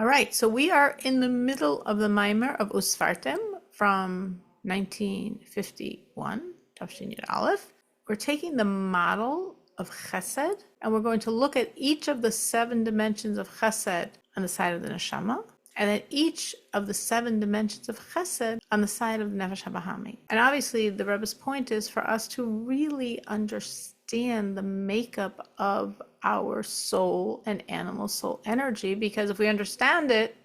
All right, so we are in the middle of the Maimer of Oosifartem from 1951, Tafshin Yud Aleph. We're taking the model of Chesed, and we're going to look at each of the 7 dimensions of Chesed on the side of the Neshama, and at each of the 7 dimensions of Chesed on the side of the Nefesh HaBahami. And obviously, the Rebbe's point is for us to really understand the makeup of our soul and animal soul energy, because if we understand it,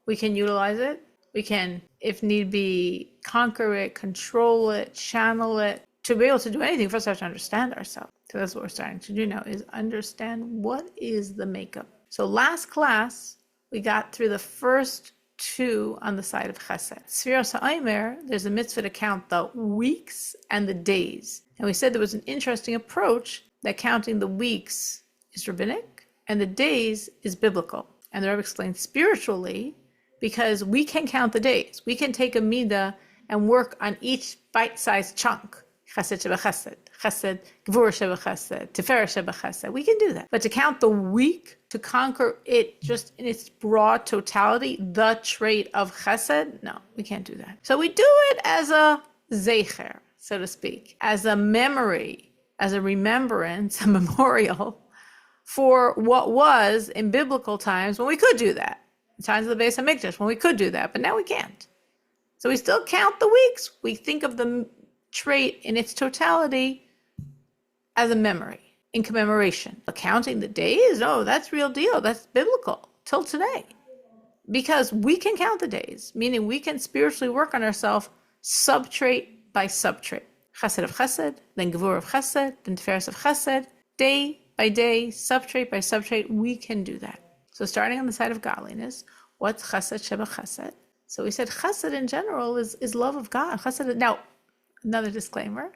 we can utilize it. We can, if need be, conquer it, control it, channel it. To be able to do anything, first we have to understand ourselves. So that's what we're starting to do now, is understand what is the makeup. So last class, we got through the first 2 on the side of Chesed. Sfiras HaOmer, there's a mitzvah to count the weeks and the days. And we said there was an interesting approach that counting the weeks is rabbinic and the days is biblical. And the Rebbe explained spiritually, because we can count the days. We can take a midah and work on each bite-sized chunk. Chesed sheba chesed, chesed, gvur sheba chesed, tiferet sheba chesed. We can do that. But to count the week, to conquer it just in its broad totality, the trait of chesed, no, we can't do that. So we do it as a zecher, so to speak, as a memory, as a remembrance, a memorial for what was in biblical times when we could do that. In times of the Beis HaMikdash, when we could do that, but now we can't. So we still count the weeks. We think of the trait in its totality as a memory, in commemoration. But counting the days, no, that's real deal. That's biblical till today. Because we can count the days, meaning we can spiritually work on ourselves subtrait by subtrait. Chesed of chesed, then gevur of chesed, then tiferes of chesed, day by day, subtrait by subtrait, we can do that. So starting on the side of godliness, what's chesed sheba chesed? So we said chesed in general is love of God. Chesed. Now, another disclaimer,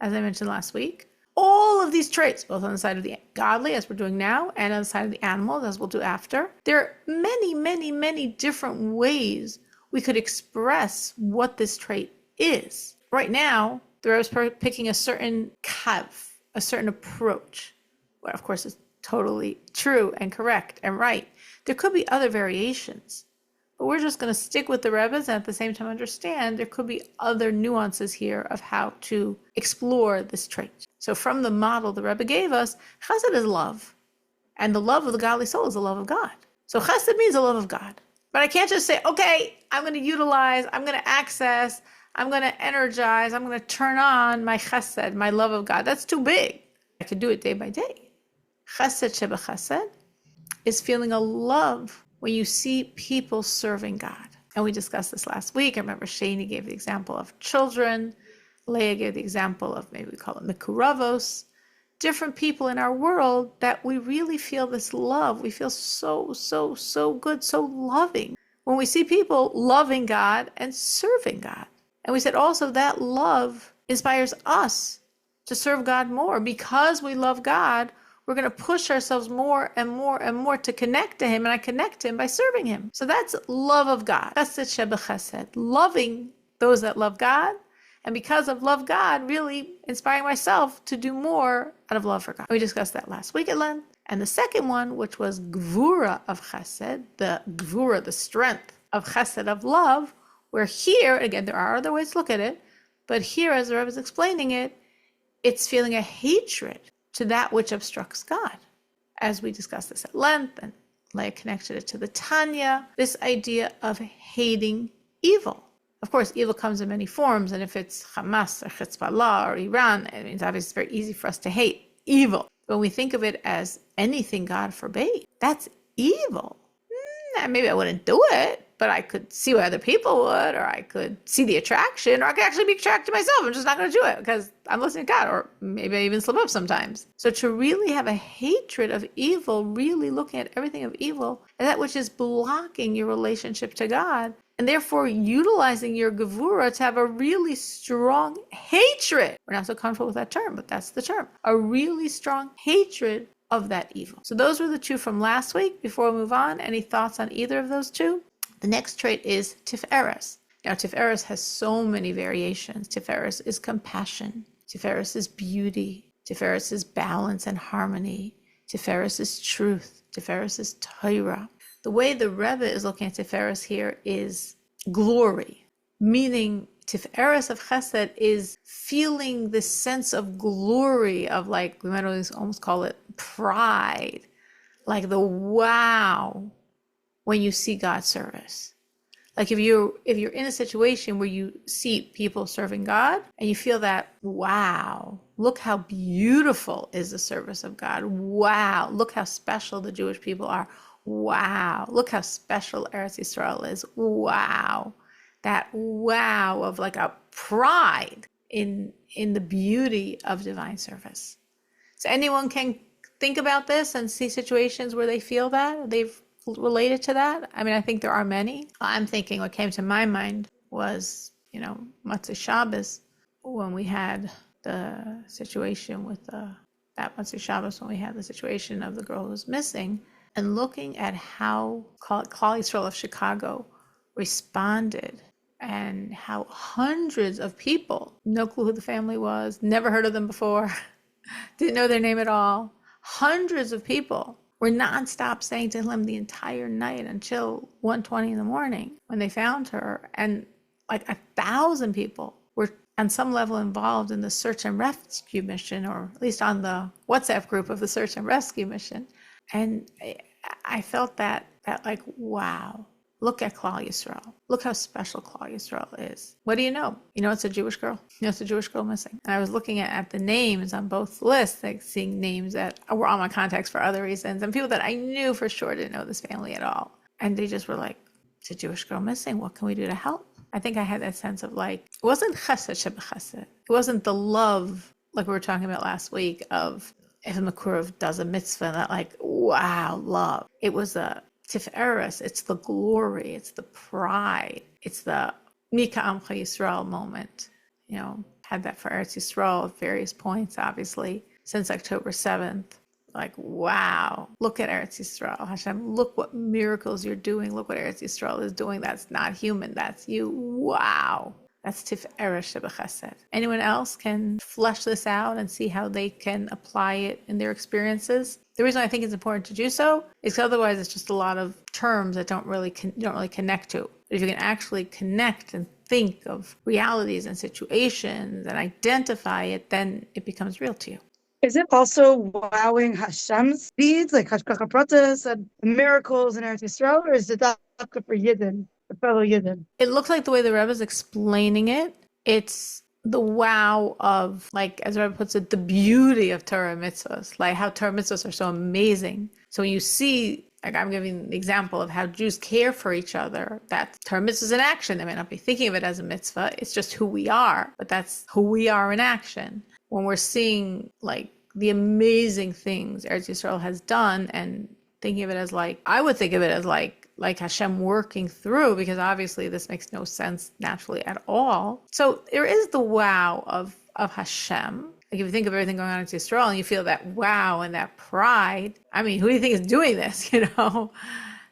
as I mentioned last week, all of these traits, both on the side of the godly, as we're doing now, and on the side of the animals, as we'll do after, there are many, many, many different ways we could express what this trait is. Right now, the Rebbe is picking a certain kav, a certain approach, where of course is totally true and correct and right. There could be other variations, but we're just going to stick with the Rebbe's and at the same time understand there could be other nuances here of how to explore this trait. So from the model the Rebbe gave us, chesed is love. And the love of the godly soul is the love of God. So chesed means the love of God. But I can't just say, okay, I'm going to utilize, I'm going to access, I'm going to energize, I'm going to turn on my chesed, my love of God. That's too big. I could do it day by day. Chesed sheba chesed is feeling a love when you see people serving God. And we discussed this last week. I remember Shani gave the example of children. Leah gave the example of, maybe we call it mikuravos. Different people in our world that we really feel this love. We feel so, so, so good, so loving when we see people loving God and serving God. And we said also that love inspires us to serve God more. Because we love God, we're going to push ourselves more and more and more to connect to Him, and I connect to Him by serving Him. So that's love of God. Chesed sheba chesed, loving those that love God, and because of love God, really inspiring myself to do more out of love for God. We discussed that last week at length. And the second one, which was gvura of chesed, the gvura, the strength of chesed, of love, where here, again, there are other ways to look at it, but here, as the Rebbe is explaining it, it's feeling a hatred to that which obstructs God. As we discussed this at length, and Leah connected it to the Tanya, this idea of hating evil. Of course, evil comes in many forms, and if it's Hamas or Hezbollah or Iran, it means obviously it's very easy for us to hate evil. When we think of it as anything God forbade, that's evil. Maybe I wouldn't do it, but I could see why other people would, or I could see the attraction, or I could actually be attracted myself. I'm just not going to do it because I'm listening to God, or maybe I even slip up sometimes. So to really have a hatred of evil, really looking at everything of evil, and that which is blocking your relationship to God, and therefore utilizing your gevura to have a really strong hatred. We're not so comfortable with that term, but that's the term. A really strong hatred of that evil. So those were the 2 from last week. Before we move on, any thoughts on either of those 2? The next trait is tiferes. Now, tiferes has so many variations. Tiferes is compassion. Tiferes is beauty. Tiferes is balance and harmony. Tiferes is truth. Tiferes is Torah. The way the Rebbe is looking at Tiferes here is glory, meaning Tiferes of Chesed is feeling this sense of glory of, like, we might almost call it pride, like the wow when you see God's service. Like if you're in a situation where you see people serving God and you feel that, wow, look how beautiful is the service of God. Wow, look how special the Jewish people are. Wow, look how special Eretz Yisrael is. Wow, that wow of like a pride in the beauty of divine service. So anyone can think about this and see situations where they feel that, they've related to that. I mean, I think there are many. I'm thinking what came to my mind was, Motzei Shabbos, when we had the situation with that Motzei Shabbos, when we had the situation of the girl who was missing, and looking at how Klal Yisrael of Chicago responded, and how hundreds of people, no clue who the family was, never heard of them before, didn't know their name at all, hundreds of people were nonstop saying to him the entire night until 1:20 in the morning when they found her. And like 1,000 people were on some level involved in the search and rescue mission, or at least on the WhatsApp group of the search and rescue mission. And I felt that like, wow, look at Klal Yisrael. Look how special Klal Yisrael is. What do you know? You know it's a Jewish girl. You know it's a Jewish girl missing. And I was looking at the names on both lists, like seeing names that were on my contacts for other reasons, and people that I knew for sure didn't know this family at all. And they just were like, it's a Jewish girl missing. What can we do to help? I think I had that sense of like, it wasn't chesed shebechesed. It wasn't the love, like we were talking about last week, of if a Makurov does a mitzvah, and that like, wow, love. It was a Tiferes, it's the glory, it's the pride, it's the Mika Amcha Yisrael moment. Had that for Eretz Yisrael at various points, obviously, since October 7th. Like, wow, look at Eretz Yisrael. Hashem, look what miracles you're doing. Look what Eretz Yisrael is doing. That's not human, that's you. Wow. That's Tiferes shebechesed. Anyone else can flesh this out and see how they can apply it in their experiences? The reason I think it's important to do so is because otherwise it's just a lot of terms that don't really connect to. But if you can actually connect and think of realities and situations and identify it, then it becomes real to you. Is it also wowing Hashem's deeds, like Hashgacha Pratis and miracles in Eretz Yisrael, or is it Dafka for Yidden, the fellow Yidden? It looks like the way the Rebbe is explaining it, it's the wow of, like, as the Rebbe puts it, the beauty of Torah mitzvahs, like how Torah mitzvahs are so amazing. So when you see, like I'm giving the example of how Jews care for each other, that Torah mitzvahs in action. They may not be thinking of it as a mitzvah, it's just who we are, but that's who we are in action. When we're seeing like the amazing things Eretz Yisrael has done and thinking of it as like, I would think of it as like Hashem working through, because obviously this makes no sense naturally at all. So there is the wow of Hashem. Like if you think of everything going on in Yisrael and you feel that wow and that pride, I mean, who do you think is doing this,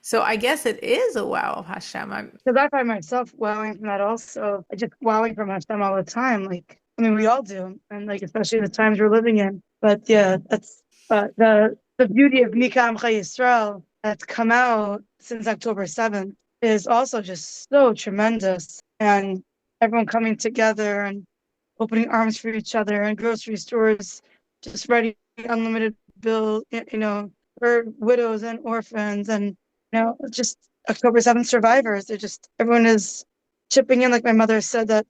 So I guess it is a wow of Hashem. Because I find myself wowing from that also. I just wowing from Hashem all the time. Like, I mean, we all do. And like, especially the times we're living in. But yeah, that's the beauty of Mika Amcha Yisrael that's come out since October 7th is also just so tremendous. And everyone coming together and opening arms for each other, and grocery stores just writing unlimited bill, for widows and orphans, and just October 7th survivors. Everyone is chipping in. Like my mother said, that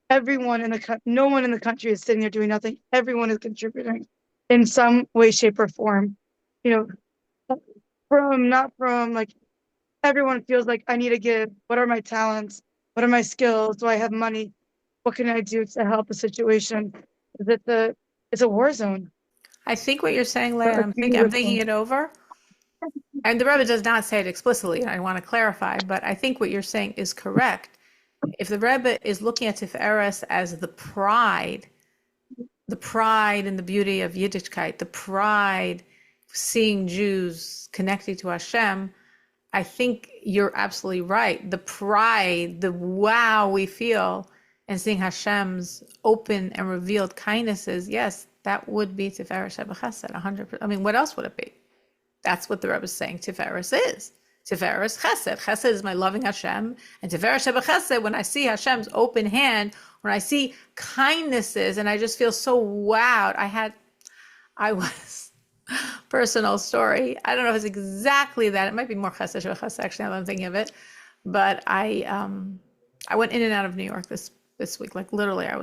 everyone no one in the country is sitting there doing nothing. Everyone is contributing in some way, shape, or form. Not from like, everyone feels like, I need to give. What are my talents? What are my skills? Do I have money? What can I do to help a situation? It's a war zone. I think what you're saying, Leah, I'm thinking it over. And the Rebbe does not say it explicitly, and I want to clarify, but I think what you're saying is correct. If the Rebbe is looking at Tiferes as the pride and the beauty of Yiddishkeit, the pride seeing Jews connected to Hashem, I think you're absolutely right. The pride, the wow we feel, and seeing Hashem's open and revealed kindnesses, yes, that would be Tiferes shebechesed, 100%. I mean, what else would it be? That's what the Rebbe is saying Tiferes is. Tiferes Chesed. Chesed is my loving Hashem. And Tiferes Shebechesed, when I see Hashem's open hand, when I see kindnesses, and I just feel so wowed. I was, personal story. I don't know if it's exactly that. It might be more Chesed Shebechesed, actually, now that I'm thinking of it. But I went in and out of New York this week. Like literally, I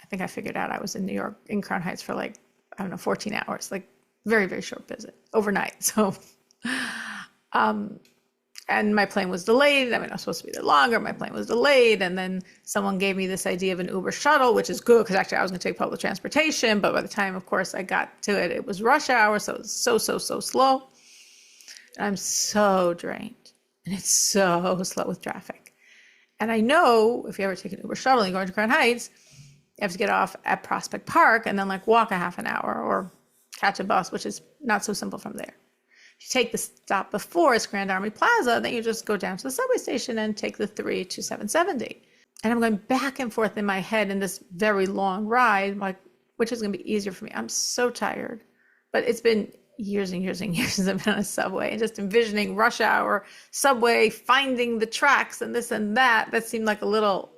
think I figured out I was in New York, in Crown Heights for like, I don't know, 14 hours, like very, very short visit overnight. So, and my plane was delayed. I mean, I was supposed to be there longer. My plane was delayed. And then someone gave me this idea of an Uber shuttle, which is good because actually I was going to take public transportation. But by the time, of course, I got to it, it was rush hour. So it was so slow. And I'm so drained. And it's so slow with traffic. And I know if you ever take an Uber shuttle and you're going to Crown Heights, you have to get off at Prospect Park and then like walk a half an hour or catch a bus, which is not so simple from there. If you take the stop before it's Grand Army Plaza, then you just go down to the subway station and take the 3 to 770. And I'm going back and forth in my head in this very long ride, like, which is going to be easier for me. I'm so tired. But it's been years and years and years since I've been on a subway, and just envisioning rush hour, subway, finding the tracks and this and that. That seemed like a little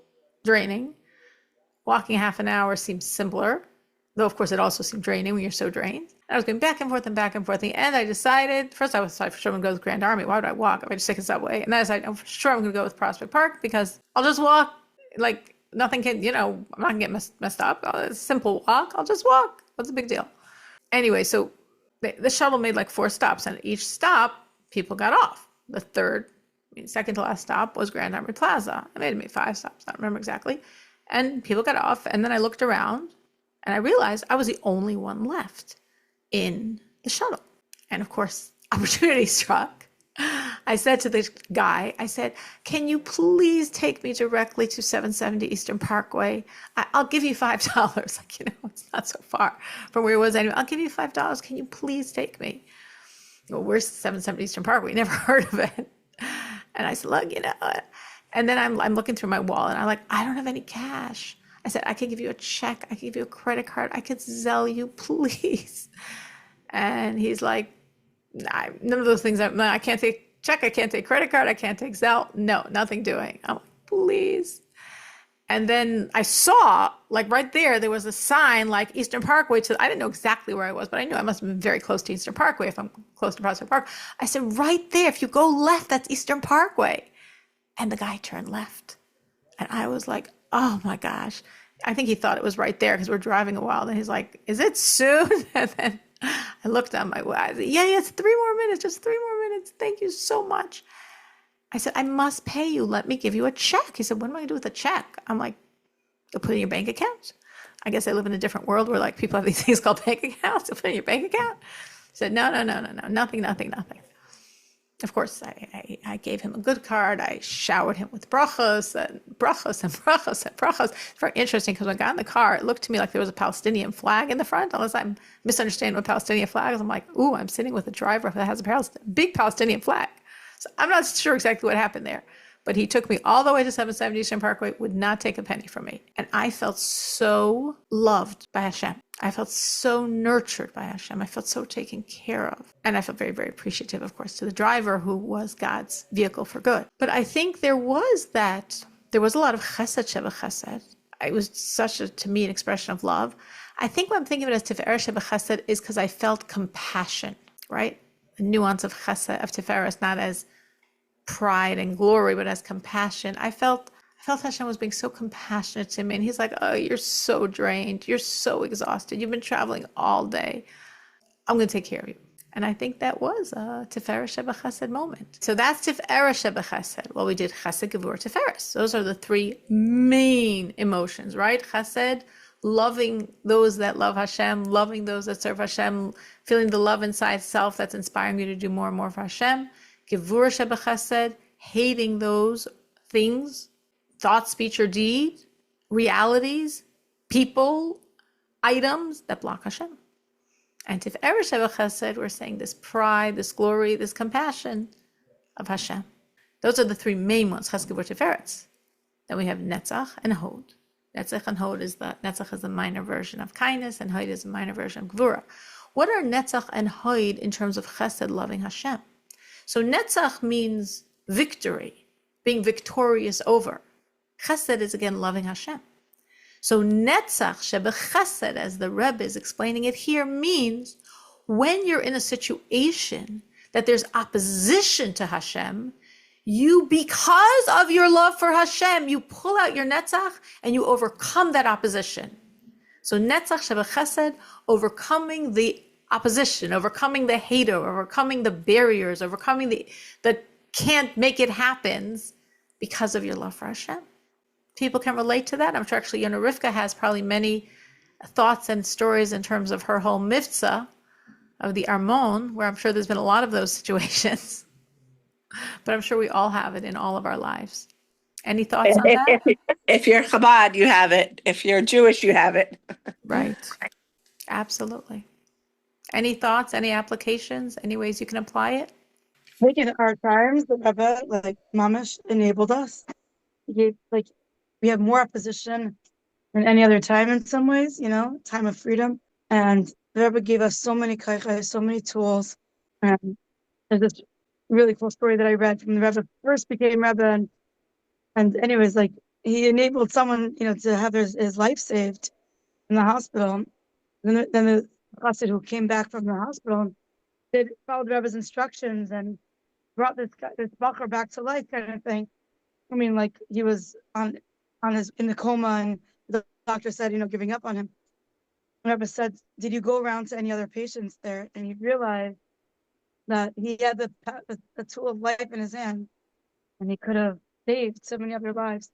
draining. Walking half an hour seems simpler, though of course it also seemed draining when you're so drained. And I was going back and forth and back and forth. In the end, I decided, first I was for sure I'm going to go with Grand Army. Why would I walk if I just take a subway? And then I decided, I'm for sure I'm going to go with Prospect Park because I'll just walk. Like nothing can, I'm not going to get messed up. It's a simple walk. I'll just walk. What's the big deal? Anyway, so the shuttle made like 4 stops, and at each stop, people got off. The second to last stop was Grand Army Plaza. I made 5 stops. I don't remember exactly. And people got off, and then I looked around, and I realized I was the only one left in the shuttle. And of course, opportunity struck. I said to the guy, can you please take me directly to 770 Eastern Parkway? I'll give you $5. Like, it's not so far from where it was anyway. I'll give you $5. Can you please take me? Well, where's 770 Eastern Parkway? Never heard of it. And I said, look, and then I'm looking through my wallet, and I don't have any cash. I said, I could give you a check. I could give you a credit card. I could Zelle you, please. And he's like, none of those things. I can't take check. I can't take credit card. I can't take Zelle. No, nothing doing. I'm like, please. And then I saw, like right there was a sign like Eastern Parkway. I didn't know exactly where I was, but I knew I must have been very close to Eastern Parkway if I'm close to Prospect Park. I said, right there, if you go left, that's Eastern Parkway. And the guy turned left. And I was like, oh my gosh. I think he thought it was right there because we're driving a while. And he's like, is it soon? And then I looked on my watch. I said, yeah, it's 3 more minutes, just 3 more minutes. Thank you so much. I said, I must pay you. Let me give you a check. He said, what am I going to do with a check? I'm like, you'll put it in your bank account. I guess I live in a different world where like people have these things called bank accounts. You'll put it in your bank account. He said, no, nothing. Of course, I gave him a good card. I showered him with brachos and brachos and brachos and brachos. It's very interesting because when I got in the car, it looked to me like there was a Palestinian flag in the front, unless I'm misunderstanding what Palestinian flag is. I'm like, ooh, I'm sitting with a driver that has a big Palestinian flag. So I'm not sure exactly what happened there. But he took me all the way to 770 Eastern Parkway, would not take a penny from me. And I felt so loved by Hashem. I felt so nurtured by Hashem. I felt so taken care of. And I felt very, very appreciative, of course, to the driver who was God's vehicle for good. But I think there was a lot of chesed sheba chesed. It was such to me, an expression of love. I think when I'm thinking of it as Tiferes sheba chesed is because I felt compassion, right? The nuance of chesed, of Tiferes, not as pride and glory, but as compassion. I felt Hashem was being so compassionate to me. And he's like, oh, you're so drained. You're so exhausted. You've been traveling all day. I'm going to take care of you. And I think that was a Tiferes sheba chesed moment. So that's Tiferes sheba chesed. Well, we did chesed, gevurah, Tiferes. Those are the 3 main emotions, right? Chesed, loving those that love Hashem, loving those that serve Hashem, feeling the love inside self that's inspiring you to do more and more for Hashem. Gevurah sheba chesed, hating those things, thought, speech, or deed, realities, people, items that block Hashem. And Tiferes sheba chesed, we're saying this pride, this glory, this compassion of Hashem. Those are the 3 main ones, chesed, gevurah, Tiferes. Then we have netzach and hod. Netzach and hod Netzach is the minor version of kindness, and hod is a minor version of gevurah. what are Netzach and Hoid in terms of Chesed, loving Hashem? So Netzach means victory, being victorious over. Chesed is again loving Hashem. So Netzach shebechesed, as the Rebbe is explaining it here, means when you're in a situation that there's opposition to Hashem, you, because of your love for Hashem, you pull out your Netzach and you overcome that opposition. So Netzach shebechesed, overcoming the opposition, overcoming the hater, overcoming the barriers, overcoming the can't make it happen because of your love for Hashem. People can relate to that. I'm sure actually Yona Rivka has probably many thoughts and stories in terms of her whole mitzvah of the Armon, where I'm sure there's been a lot of those situations. But I'm sure we all have it in all of our lives. Any thoughts on that? If you're Chabad, you have it. If you're Jewish, you have it. Right. Absolutely. Any thoughts, any applications, any ways you can apply it? I think in our times, the Rebbe, like Mamish, enabled us. He gave, like, we have more opposition than any other time in some ways, time of freedom. And the Rebbe gave us so many kaichai, so many tools. And there's this really cool story that I read from the Rebbe first became Rebbe. And anyways, like, he enabled someone, to have his life saved in the hospital. Then the chassid who came back from the hospital followed the Rebbe's instructions and brought this bacher back to life, kind of thing. I mean, like, he was in the coma, and the doctor said, giving up on him. The Rebbe said, "Did you go around to any other patients there?" And he realized that he had the tool of life in his hand, and he could have saved so many other lives.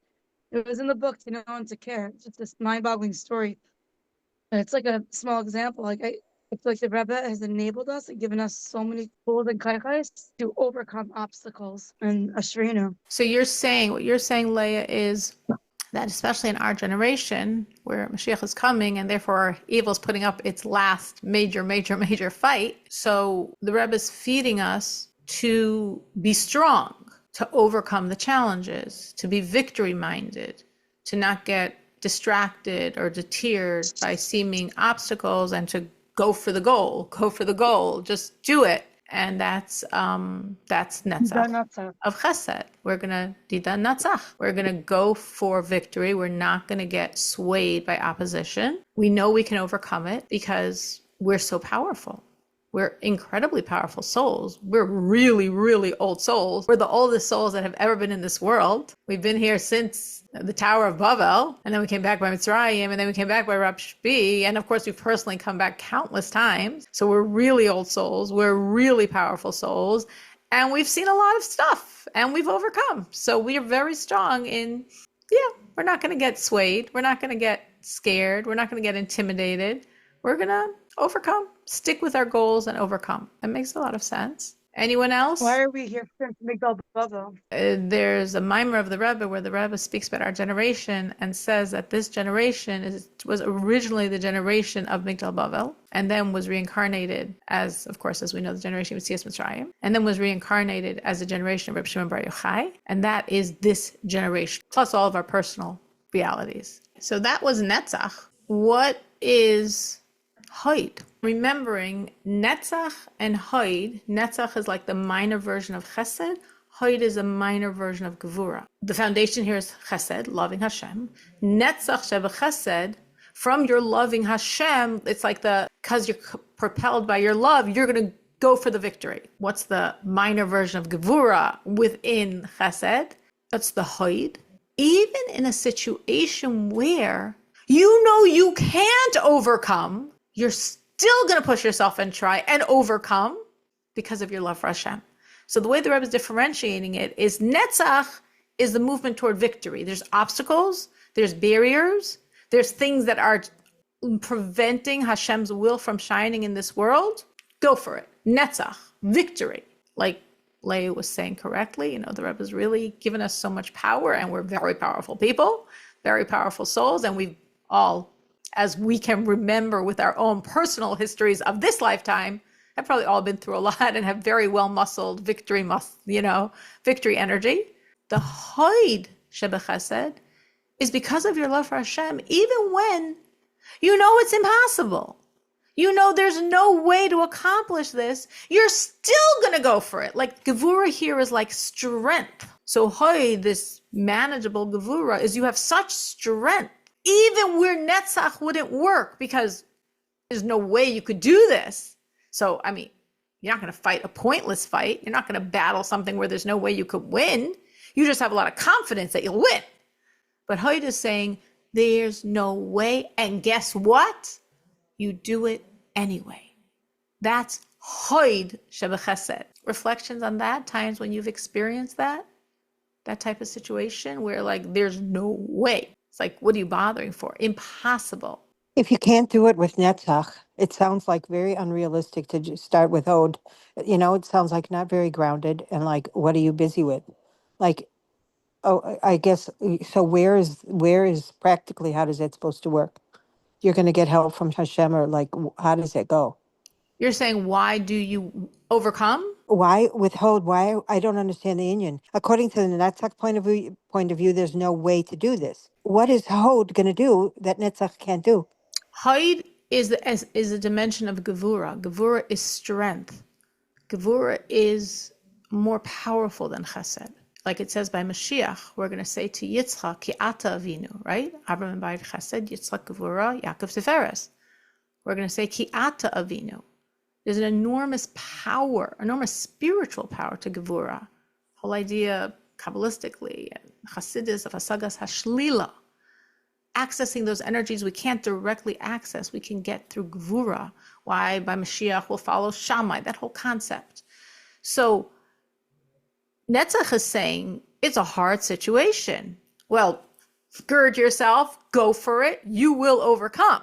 It was in the book, To Know and to Care. It's just this mind-boggling story. And it's like a small example. I feel like the Rebbe has enabled us and given us so many tools and kaichais to overcome obstacles and Ashrenu. So what you're saying, Leah, is that especially in our generation, where Mashiach is coming, and therefore evil is putting up its last major fight. So the Rebbe is feeding us to be strong, to overcome the challenges, to be victory-minded, to not get distracted or deterred by seeming obstacles, and to go for the goal, just do it. And that's Netzach of Chesed. We're gonna Dida Netzach. We're gonna go for victory. We're not gonna get swayed by opposition. We know we can overcome it because we're so powerful. We're incredibly powerful souls. We're really, really old souls. We're the oldest souls that have ever been in this world. We've been here since the Tower of Babel, and then we came back by Mitzrayim, and then we came back by Rab Shbi, and of course we've personally come back countless times. So we're really old souls. We're really powerful souls, and we've seen a lot of stuff, and we've overcome. So we are very strong we're not going to get swayed. We're not going to get scared. We're not going to get intimidated. We're going to overcome, stick with our goals and overcome. That makes a lot of sense. Anyone else? Why are we here to make Bavel? There's a mimer of the Rebbe where the Rebbe speaks about our generation and says that this generation was originally the generation of Migdal Bavel, and then was reincarnated as, of course, as we know, the generation of Yetzias Mitzrayim, and then was reincarnated as a generation of Reb Shimon Bar Yochai, and that is this generation, plus all of our personal realities. So that was Netzach. What is Hoid? Remembering Netzach and Hoid, Netzach is like the minor version of Chesed, Hoid is a minor version of Gevura. The foundation here is Chesed, loving Hashem. Netzach shebechesed, from your loving Hashem, it's like because you're propelled by your love, you're going to go for the victory. What's the minor version of Gevura within Chesed? That's the Hoid. Even in a situation where you can't overcome, you're still going to push yourself and try and overcome because of your love for Hashem. So the way the Rebbe is differentiating it is Netzach is the movement toward victory. There's obstacles, there's barriers, there's things that are preventing Hashem's will from shining in this world. Go for it. Netzach, victory. Like Leah was saying correctly, the Rebbe has really given us so much power, and we're very powerful people, very powerful souls, and we've all, as we can remember with our own personal histories of this lifetime, have probably all been through a lot and have very well muscled victory energy. The Hoid Shebechesed is because of your love for Hashem, even when it's impossible. You know there's no way to accomplish this. You're still going to go for it. Like Gevura here is like strength. So hoy, this manageable Gevura is you have such strength. Even where Netzach wouldn't work because there's no way you could do this. So, I mean, you're not going to fight a pointless fight. You're not going to battle something where there's no way you could win. You just have a lot of confidence that you'll win. But Hoyd is saying there's no way. And guess what? You do it anyway. That's Hoyd Shebechesed. Reflections on that, times when you've experienced that type of situation where like there's no way. It's like, what are you bothering for? Impossible. If you can't do it with Netzach, it sounds like very unrealistic to just start with Ode. It sounds like not very grounded and like, what are you busy with? Like, oh, I guess, so where is practically, how does that supposed to work? You're going to get help from Hashem, or like, how does it go? You're saying, why do you overcome? Why withhold? Why? I don't understand the union. According to the Netzach point of view, there's no way to do this. What is Hod going to do that Netzach can't do? Hoyd is a dimension of Gevura. Gevura is strength. Gevura is more powerful than Chesed. Like it says by Mashiach, we're going to say to Yitzchak, Ki ata avinu, right? Abraham bayit Chesed, Yitzchak Gevura, Yaakov Tiferes. We're going to say Ki ata avinu. There's an enormous power, enormous spiritual power to Gevura. Whole idea, Kabbalistically, and Hasidus of Hasagas Hashlila. Accessing those energies we can't directly access, we can get through Gevura. Why by Mashiach we'll follow Shammai, that whole concept. So Netzach is saying it's a hard situation. Well, gird yourself, go for it, you will overcome.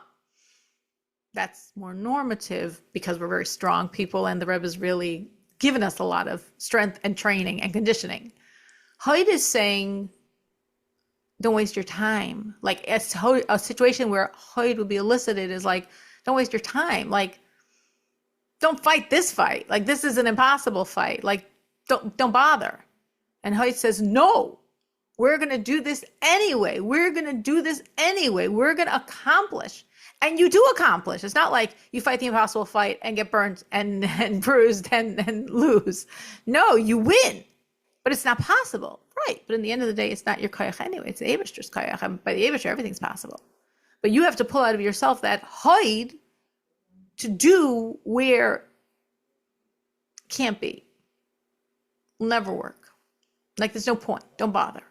That's more normative because we're very strong people and the Rebbe's really given us a lot of strength and training and conditioning. Hoyd is saying, don't waste your time. Like a situation where Hoyd would be elicited is like, don't waste your time. Like, don't fight this fight. Like, this is an impossible fight. Like, don't bother. And Hoyd says, no, we're going to do this anyway. We're going to do this anyway. We're going to accomplish. And you do accomplish. It's not like you fight the impossible fight and get burned and bruised and lose. No, you win. But it's not possible. Right. But in the end of the day, it's not your koyach anyway. It's the Eibishter's koyach. And by the Eibishter, everything's possible. But you have to pull out of yourself that hoid to do where can't be. Will never work. Like there's no point. Don't bother.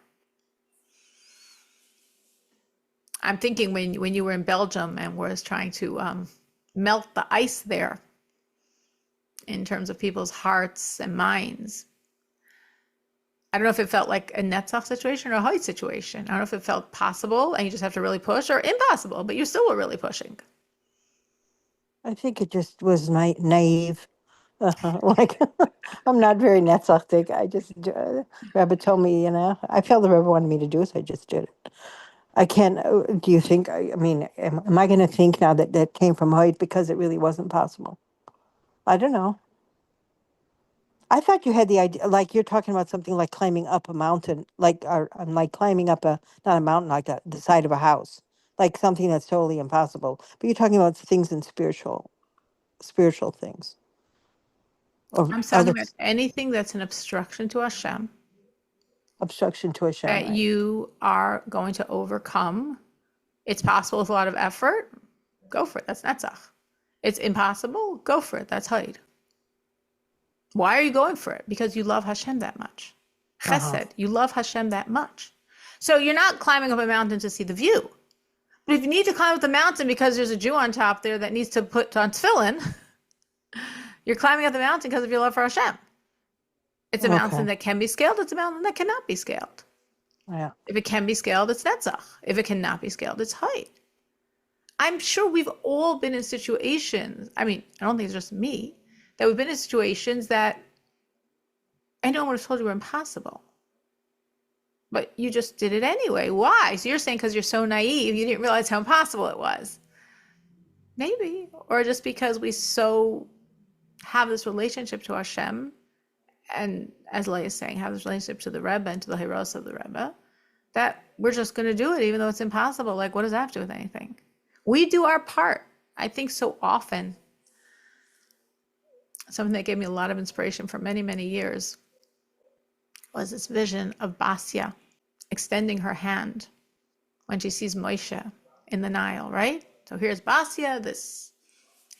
I'm thinking when you were in Belgium and was trying to melt the ice there in terms of people's hearts and minds. I don't know if it felt like a Netzach situation or a Hoyt situation. I don't know if it felt possible and you just have to really push, or impossible, but you still were really pushing. I think it just was naive. Like, I'm not very Netzachtic. I just, Rebbe told me, I felt the Rebbe wanted me to do it, so I just did it. I can't, do you think, I mean, am I going to think now that came from Hoyt because it really wasn't possible? I don't know. I thought you had the idea, like you're talking about something like climbing up a mountain, like like climbing up not a mountain, like the side of a house, like something that's totally impossible. But you're talking about things in spiritual things. I'm talking about anything that's an obstruction to Hashem. Obstruction to Hashem. That you are going to overcome. It's possible with a lot of effort. Go for it. That's Netzach. It's impossible. Go for it. That's Hoyd. Why are you going for it? Because you love Hashem that much. Chesed, you love Hashem that much. So you're not climbing up a mountain to see the view. But if you need to climb up the mountain because there's a Jew on top there that needs to put on tefillin, you're climbing up the mountain because of your love for Hashem. It's a mountain that can be scaled. It's a mountain that cannot be scaled. Yeah. If it can be scaled, it's Netzach. If it cannot be scaled, it's Hoyd. I'm sure we've all been in situations. I mean, I don't think it's just me. That we've been in situations that anyone would have told you were impossible. But you just did it anyway. Why? So you're saying because you're so naive, you didn't realize how impossible it was. Maybe. Or just because we so have this relationship to Hashem, and as Leah is saying, have this relationship to the Rebbe and to the Heroes of the Rebbe, that we're just going to do it even though it's impossible. Like, what does that have to do with anything? We do our part. I think so often, something that gave me a lot of inspiration for many, many years was this vision of Basya extending her hand when she sees Moshe in the Nile, right? So here's Basya, this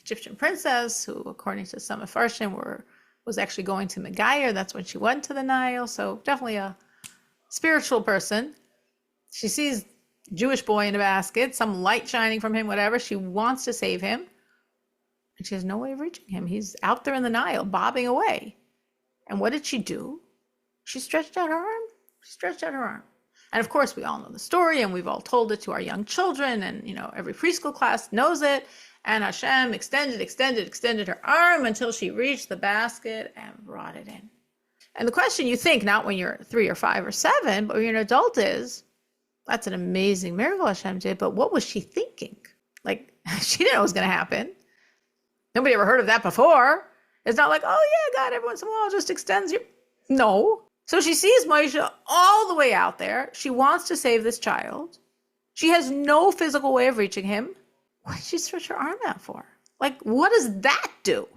Egyptian princess who, according to some Oosifartem, was actually going to Megayer. That's when she went to the Nile. So definitely a spiritual person. She sees Jewish boy in a basket, some light shining from him, whatever. She wants to save him. And she has no way of reaching him. He's out there in the Nile, bobbing away. And what did she do? She stretched out her arm. She stretched out her arm. And of course, we all know the story, and we've all told it to our young children, and every preschool class knows it. And Hashem extended her arm until she reached the basket and brought it in. And the question you think, not when you're 3 or 5 or 7, but when you're an adult is, that's an amazing miracle Hashem did, but what was she thinking? Like, she didn't know it was going to happen. Nobody ever heard of that before. It's not like, oh yeah, God, every once in a while just extends your... No. So she sees Moshe all the way out there. She wants to save this child. She has no physical way of reaching him. What did she stretch her arm out for? Like, what does that do?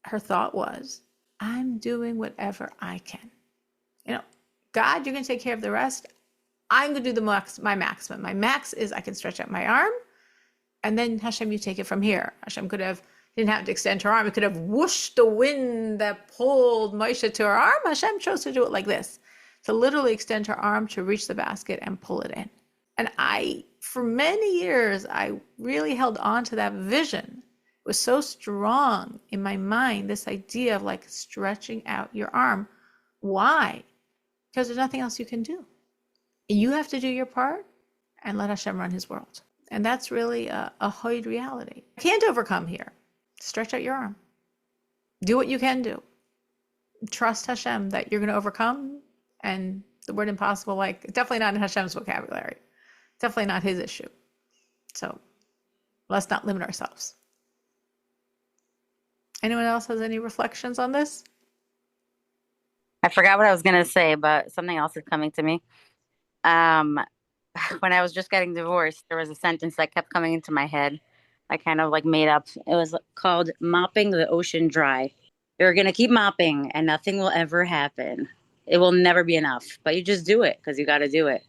Her thought was, I'm doing whatever I can. God, you're going to take care of the rest. I'm going to do my maximum. My max is I can stretch out my arm, and then Hashem, you take it from here. Hashem didn't have to extend her arm. It could have whooshed the wind that pulled Moshe to her arm. Hashem chose to do it like this, to literally extend her arm to reach the basket and pull it in. And for many years, I really held on to that vision. It was so strong in my mind, this idea of like stretching out your arm. Why? Because there's nothing else you can do. You have to do your part and let Hashem run his world. And that's really a Hoid reality. Can't overcome here. Stretch out your arm. Do what you can do. Trust Hashem that you're going to overcome. And the word impossible, definitely not in Hashem's vocabulary. Definitely not his issue. So let's not limit ourselves. Anyone else has any reflections on this? I forgot what I was going to say, but something else is coming to me. When I was just getting divorced, there was a sentence that kept coming into my head. I kind of made up. It was called mopping the ocean dry. You're going to keep mopping and nothing will ever happen. It will never be enough, but you just do it because you got to do it.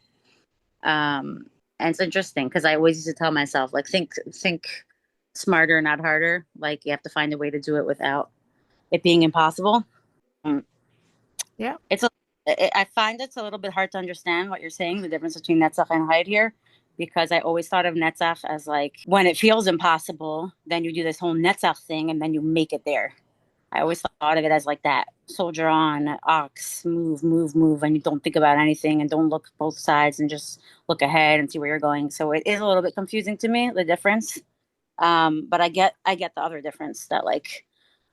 And it's interesting because I always used to tell myself, think smarter, not harder. You have to find a way to do it without it being impossible. Yeah. I find it's a little bit hard to understand what you're saying, the difference between Netzach and Haid here, because I always thought of Netzach as when it feels impossible, then you do this whole Netzach thing and then you make it there. I always thought of it as that. Soldier on, ox, move, and you don't think about anything and don't look both sides and just look ahead and see where you're going. So it is a little bit confusing to me, the difference. But I get the other difference that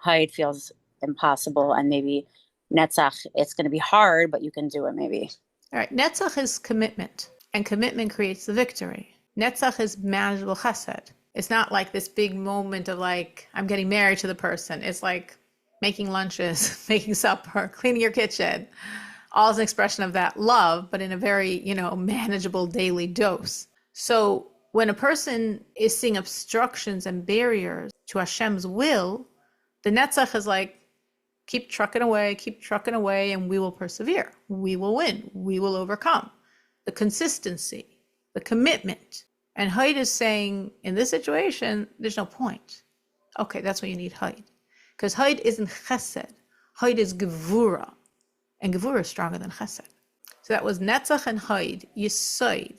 Haid feels impossible and maybe Netzach, it's going to be hard, but you can do it maybe. All right. Netzach is commitment, and commitment creates the victory. Netzach is manageable chesed. It's not this big moment of I'm getting married to the person. It's making lunches, making supper, cleaning your kitchen. All is an expression of that love, but in a very, manageable daily dose. So when a person is seeing obstructions and barriers to Hashem's will, the Netzach is keep trucking away, and we will persevere. We will win. We will overcome. The consistency, the commitment. And Haid is saying, in this situation, there's no point. Okay, that's when you need Haid. Because Haid isn't chesed. Haid is gevura. And gevura is stronger than chesed. So that was Netzach and Haid, Yisoid.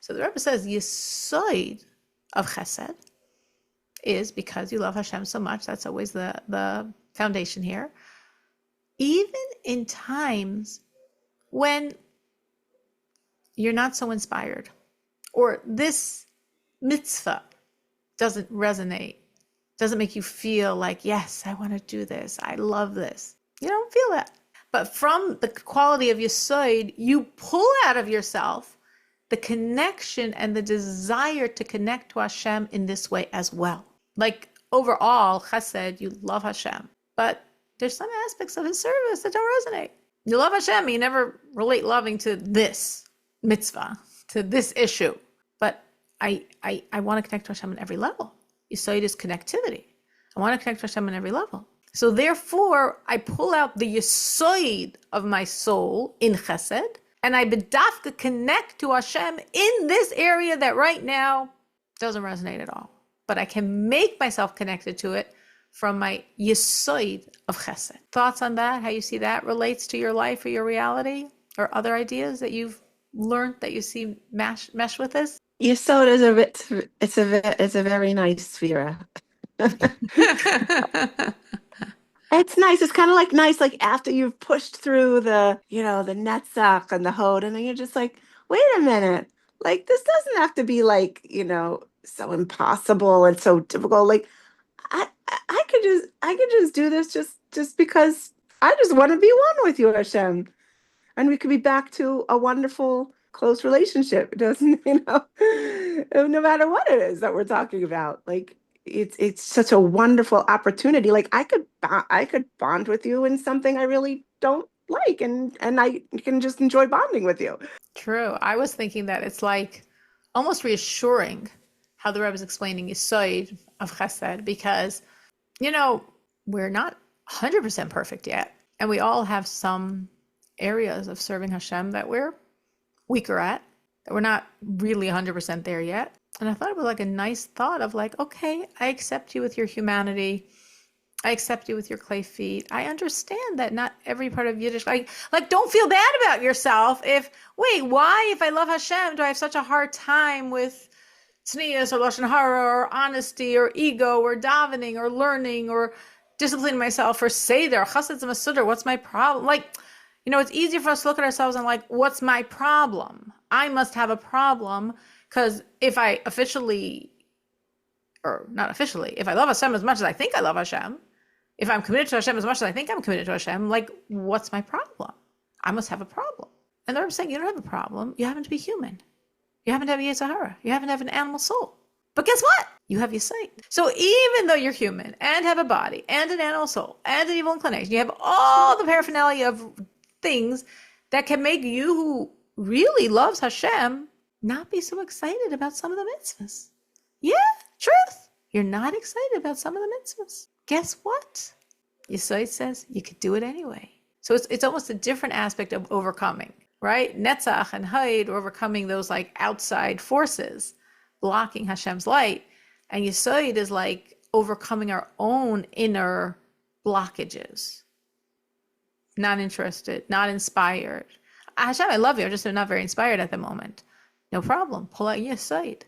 So the Rebbe says, Yisoid of chesed is because you love Hashem so much. That's always the foundation here. Even in times when you're not so inspired, or this mitzvah doesn't resonate, doesn't make you feel yes, I want to do this, I love this. You don't feel that. But from the quality of Yesod, you pull out of yourself the connection and the desire to connect to Hashem in this way as well. Overall, chesed, you love Hashem, but there's some aspects of his service that don't resonate. You love Hashem, you never relate loving to this mitzvah, to this issue. But I want to connect to Hashem on every level. Yesod is connectivity. I want to connect to Hashem on every level. So therefore, I pull out the Yesod of my soul in Chesed, and I bedafka connect to Hashem in this area that right now doesn't resonate at all. But I can make myself connected to it from my Yesod of Chesed. Thoughts on that? How you see that relates to your life or your reality, or other ideas that you've learned that you see mesh with this? Yesod is it's a very nice sphere. It's nice. It's kind of like nice, like after you've pushed through the Netzach and the Hod, and then you're just like, wait a minute, like this doesn't have to be like, so impossible and so difficult. Like I could just do this just because I just want to be one with you, Hashem, and we could be back to a wonderful close relationship. It doesn't, no matter what it is that we're talking about, like. It's such a wonderful opportunity. Like I could bond with you in something I really don't like, and I can just enjoy bonding with you. True. I was thinking that it's like almost reassuring how the Rebbe is explaining Yesod of Chesed, because we're not 100% perfect yet, and we all have some areas of serving Hashem that we're weaker at, that we're not really 100% there yet. And I thought it was like a nice thought of like, okay, I accept you with your humanity. I accept you with your clay feet. I understand that not every part of Yiddish, like don't feel bad about yourself why, if I love Hashem, do I have such a hard time with tznius or lashon hara or honesty or ego or davening or learning or disciplining myself or seder, chassid masudar, what's my problem? Like, it's easier for us to look at ourselves and like, what's my problem? I must have a problem. Because if I if I love Hashem as much as I think I love Hashem, if I'm committed to Hashem as much as I think I'm committed to Hashem, like, what's my problem? I must have a problem. And the Rebbe is saying, you don't have a problem. You happen to be human. You happen to have a Yetzer Hara. You happen to have an animal soul. But guess what? You have Yesod. So even though you're human and have a body and an animal soul and an evil inclination, you have all the paraphernalia of things that can make you who really loves Hashem not be so excited about some of the mitzvahs. Yeah, truth. You're not excited about some of the mitzvahs. Guess what? Yesod says you could do it anyway. So it's almost a different aspect of overcoming, right? Netzach and Hod, overcoming those like outside forces, blocking Hashem's light. And Yesod is like overcoming our own inner blockages. Not interested, not inspired. Hashem, I love you. I'm just not very inspired at the moment. No problem. Pull out Yesod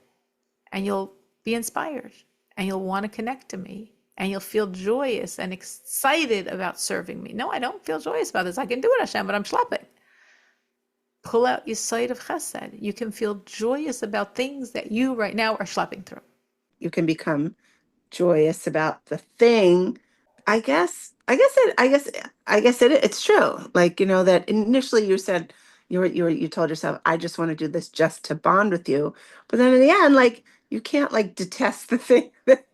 and you'll be inspired and you'll want to connect to me and you'll feel joyous and excited about serving me. No, I don't feel joyous about this. I can do it, Hashem, but I'm schlepping. Pull out Yesod of Chesed. You can feel joyous about things that you right now are schlepping through. You can become joyous about the thing. It's true. Like, that initially you said, you told yourself, I just want to do this just to bond with you. But then in the end, like, you can't like detest the thing that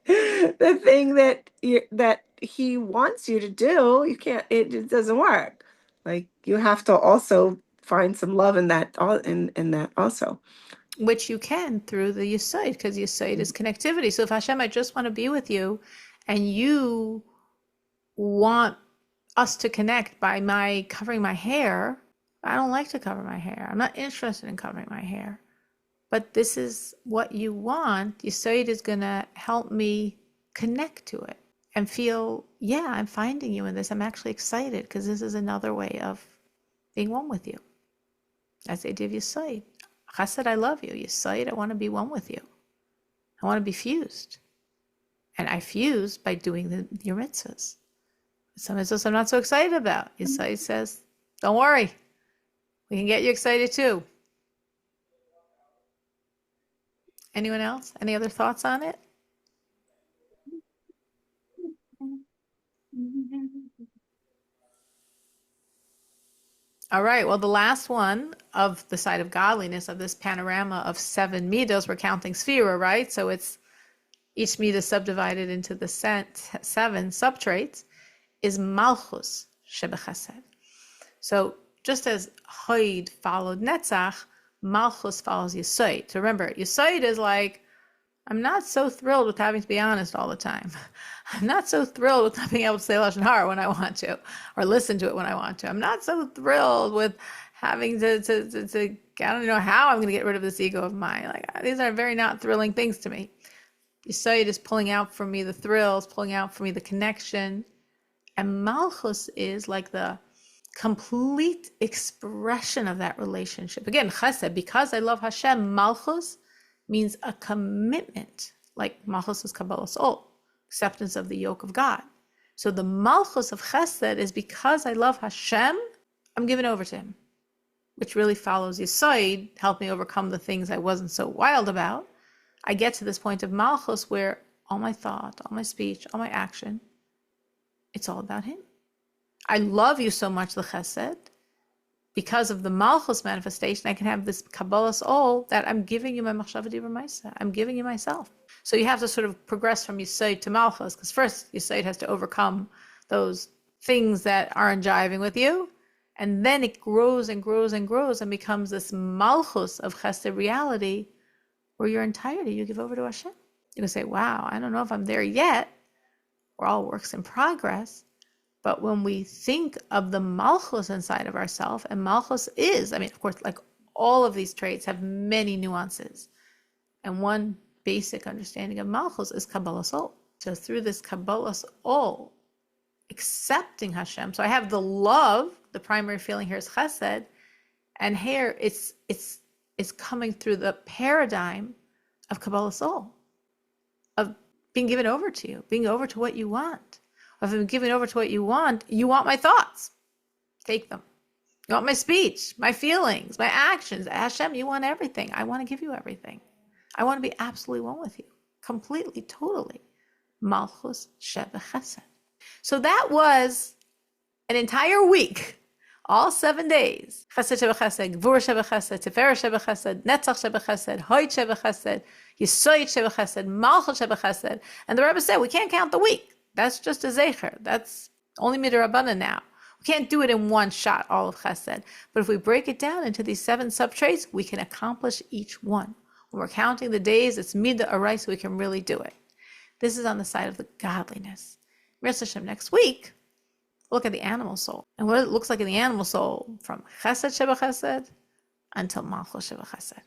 that he wants you to do. You can't, it doesn't work. Like, you have to also find some love in that, in that also. Which you can through the Yesod, because Yesod is connectivity. So if Hashem, I just want to be with you, and you want us to connect by my covering my hair, I don't like to cover my hair. I'm not interested in covering my hair. But this is what you want. Yesod is going to help me connect to it and feel, yeah, I'm finding you in this. I'm actually excited because this is another way of being one with you. As they did Yesod. Chesed, I love you. Yesod, I want to be one with you. I want to be fused. And I fuse by doing your mitzvahs. Some mitzvahs I'm not so excited about. Yesod says, don't worry. We can get you excited too. Anyone else? Any other thoughts on it? All right. Well, the last one of the side of godliness of this panorama of 7 midos, we're counting sphera, right? So it's each midah subdivided into the 7 subtraits, is malchus shebechesed. So just as Hod followed Netzach, malchus follows Yesod. So remember, Yesod is like, I'm not so thrilled with having to be honest all the time. I'm not so thrilled with not being able to say Lashon Hara when I want to, or listen to it when I want to. I'm not so thrilled with having to I don't know how I'm going to get rid of this ego of mine. Like, these are very not thrilling things to me. Yesod is pulling out for me the thrills, pulling out for me the connection. And Malchus is like the complete expression of that relationship. Again, Chesed, because I love Hashem, Malchus means a commitment, like Malchus is Kabbalas Ol, acceptance of the yoke of God. So the Malchus of Chesed is because I love Hashem, I'm given over to him, which really follows Yesod, help me overcome the things I wasn't so wild about. I get to this point of Malchus where all my thought, all my speech, all my action, it's all about him. I love you so much, the Chesed. Because of the Malchus manifestation, I can have this Kabbalas Ol that I'm giving you my Machshava Dibur Maisa. I'm giving you myself. So you have to sort of progress from Yesod to Malchus, because first Yesod has to overcome those things that aren't jiving with you, and then it grows and grows and grows and becomes this Malchus of Chesed reality, where your entirety you give over to Hashem. You can say, wow, I don't know if I'm there yet. We're all works in progress. But when we think of the Malchus inside of ourselves, and Malchus is, I mean, of course, like all of these traits have many nuances. And one basic understanding of Malchus is Kabbalas Ol. So through this Kabbalas Ol, accepting Hashem. So I have the love, the primary feeling here is Chesed, and here it's coming through the paradigm of Kabbalas Ol, of being given over to you, being over to what you want. If I'm giving over to what you want my thoughts, take them. You want my speech, my feelings, my actions. Hashem, you want everything. I want to give you everything. I want to be absolutely one with you, completely, totally. Malchus Sheva Chesed. So that was an entire week, all 7 days. Chesed Sheva Chesed, Gvur Sheva Chesed, Tiferet Sheva Chesed, Netzach Sheva Chesed, Hoyt Sheva Chesed, Yesod Sheva Chesed, Malchus Sheva Chesed. And the Rebbe said, we can't count the week. That's just a zecher. That's only midrabanan now. We can't do it in one shot, all of Chesed. But if we break it down into these 7 sub-traits, we can accomplish each one. When we're counting the days, it's midah aray, so we can really do it. This is on the side of the godliness. Mirz Hashem, next week, look at the animal soul. And what it looks like in the animal soul from Chesed Sheba Chesed until Malchus Sheba Chesed.